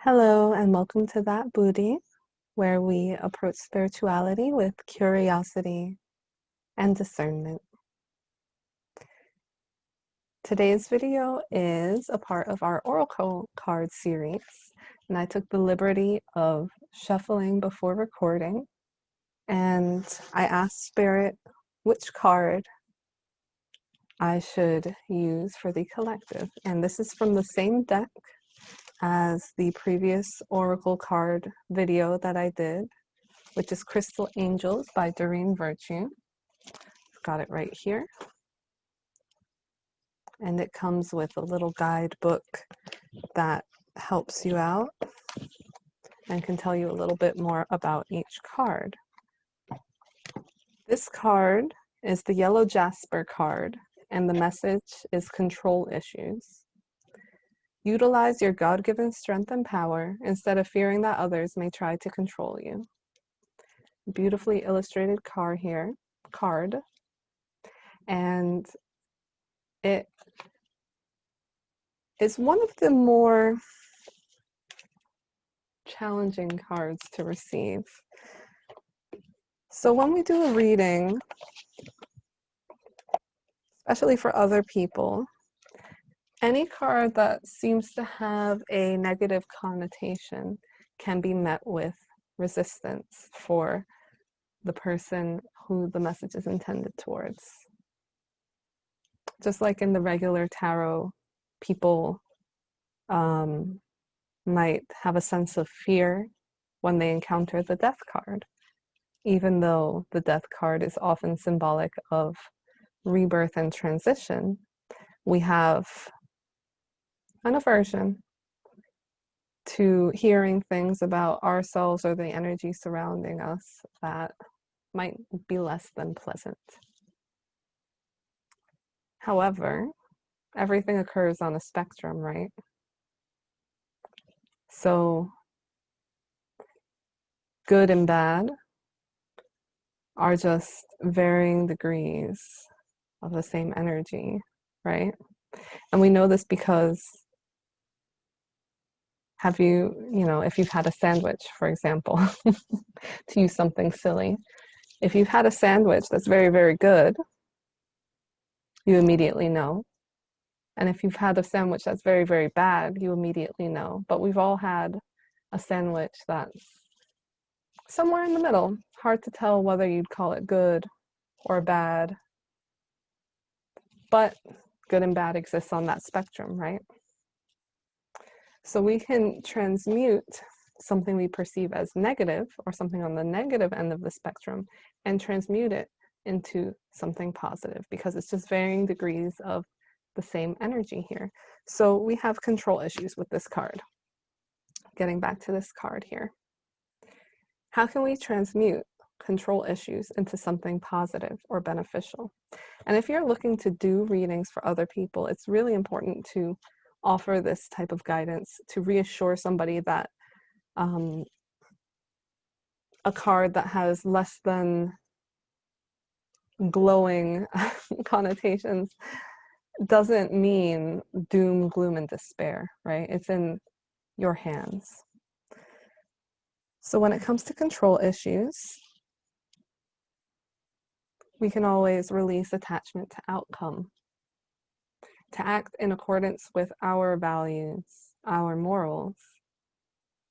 Hello, and welcome to That Booty, where we approach spirituality with curiosity and discernment. Today's video is a part of our oracle card series, and I took the liberty of shuffling before recording, and I asked Spirit which card I should use for the collective. And this is from the same deck as the previous oracle card video that I did, which is Crystal Angels by Doreen Virtue. Got it right here. And it comes with a little guidebook that helps you out and can tell you a little bit more about each card. This card is the yellow Jasper card, and the message is control issues. Utilize your God-given strength and power instead of fearing that others may try to control you. Beautifully illustrated card here, and it is one of the more challenging cards to receive. So when we do a reading, especially for other people, any card that seems to have a negative connotation can be met with resistance for the person who the message is intended towards. Just like in the regular tarot, people might have a sense of fear when they encounter the death card, even though the death card is often symbolic of rebirth and transition. We have an aversion to hearing things about ourselves or the energy surrounding us that might be less than pleasant. However, everything occurs on a spectrum, right? So good and bad are just varying degrees of the same energy, right? And we know this because if you've had a sandwich, for example, to use something silly, if you've had a sandwich that's very, very good, you immediately know. And if you've had a sandwich that's very, very bad, you immediately know. But we've all had a sandwich that's somewhere in the middle. Hard to tell whether you'd call it good or bad. But good and bad exists on that spectrum, right? So we can transmute something we perceive as negative or something on the negative end of the spectrum and transmute it into something positive because it's just varying degrees of the same energy here. So we have control issues with this card. Getting back to this card here. How can we transmute control issues into something positive or beneficial? And if you're looking to do readings for other people, it's really important to offer this type of guidance to reassure somebody that a card that has less than glowing connotations doesn't mean doom, gloom, and despair, right? It's in your hands. So when it comes to control issues, we can always release attachment to outcome, to act in accordance with our values, our morals,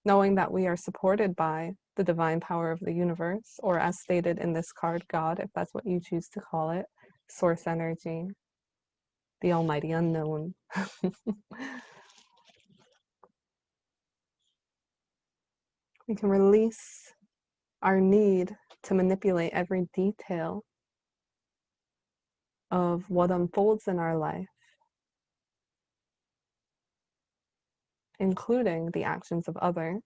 knowing that we are supported by the divine power of the universe, or as stated in this card, God, if that's what you choose to call it, source energy, the almighty unknown. We can release our need to manipulate every detail of what unfolds in our life, including the actions of others,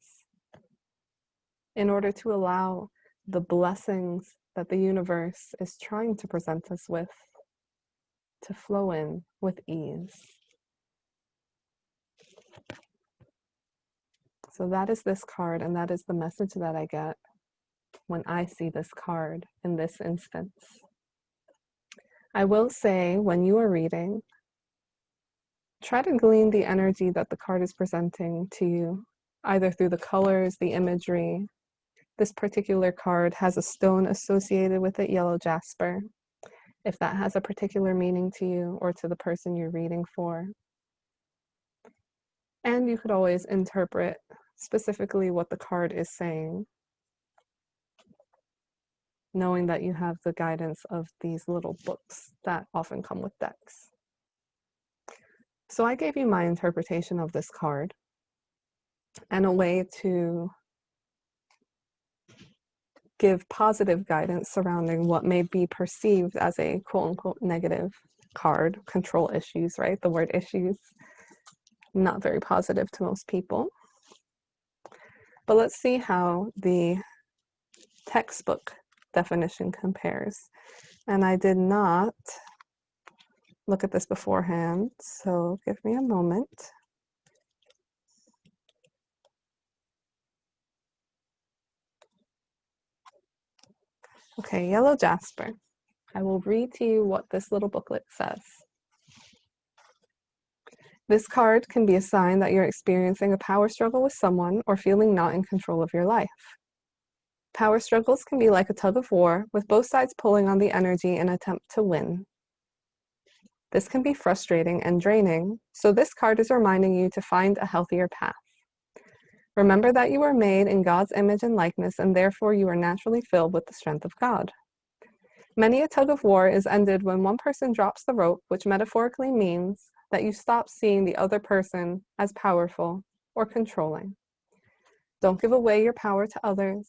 in order to allow the blessings that the universe is trying to present us with to flow in with ease. So that is this card, and that is the message that I get when I see this card in this instance. I will say, when you are reading, try to glean the energy that the card is presenting to you either through the colors, the imagery. This particular card has a stone associated with it, yellow jasper, if that has a particular meaning to you or to the person you're reading for. And you could always interpret specifically what the card is saying, knowing that you have the guidance of these little books that often come with decks. So I gave you my interpretation of this card and a way to give positive guidance surrounding what may be perceived as a quote-unquote negative card. Control issues, right? The word issues, not very positive to most people. But let's see how the textbook definition compares. And I did not look at this beforehand, so give me a moment. Okay, yellow jasper. I will read to you what this little booklet says. This card can be a sign that you're experiencing a power struggle with someone or feeling not in control of your life. Power struggles can be like a tug of war, with both sides pulling on the energy in an attempt to win. This can be frustrating and draining, so this card is reminding you to find a healthier path. Remember that you are made in God's image and likeness, and therefore you are naturally filled with the strength of God. Many a tug of war is ended when one person drops the rope, which metaphorically means that you stop seeing the other person as powerful or controlling. Don't give away your power to others,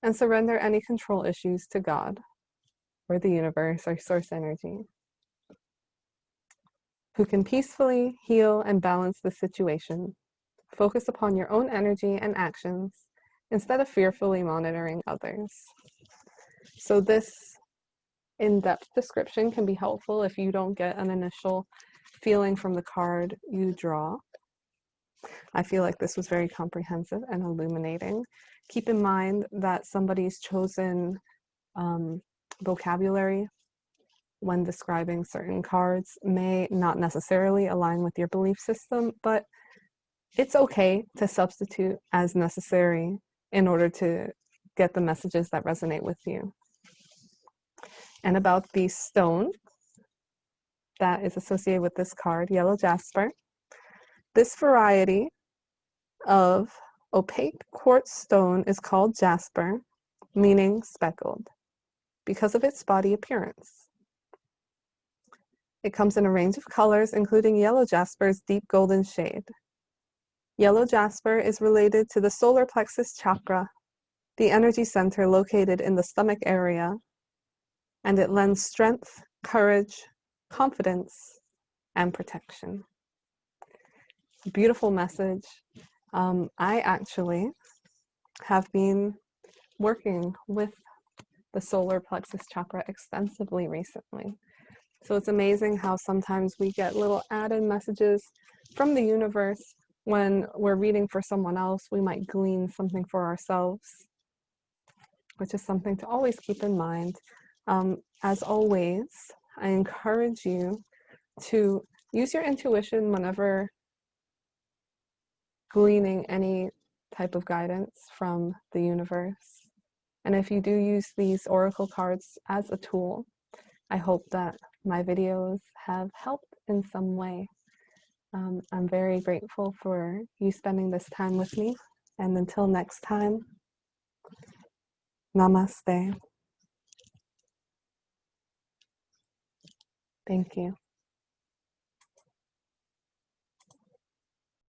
and surrender any control issues to God, or the universe, or source energy, who can peacefully heal and balance the situation. Focus upon your own energy and actions instead of fearfully monitoring others. So this in-depth description can be helpful if you don't get an initial feeling from the card you draw. I feel like this was very comprehensive and illuminating. Keep in mind that somebody's chosen vocabulary when describing certain cards may not necessarily align with your belief system, but it's okay to substitute as necessary in order to get the messages that resonate with you. And about the stone that is associated with this card, yellow jasper. This variety of opaque quartz stone is called jasper, meaning speckled, because of its body appearance. It comes in a range of colors, including yellow jasper's deep golden shade. Yellow jasper is related to the solar plexus chakra, the energy center located in the stomach area, and it lends strength, courage, confidence, and protection. Beautiful message. I actually have been working with the solar plexus chakra extensively recently. So it's amazing how sometimes we get little added messages from the universe. When we're reading for someone else, we might glean something for ourselves, which is something to always keep in mind. As always, I encourage you to use your intuition whenever gleaning any type of guidance from the universe. And if you do use these oracle cards as a tool, I hope that my videos have helped in some way. I'm very grateful for you spending this time with me. And until next time, namaste. Thank you.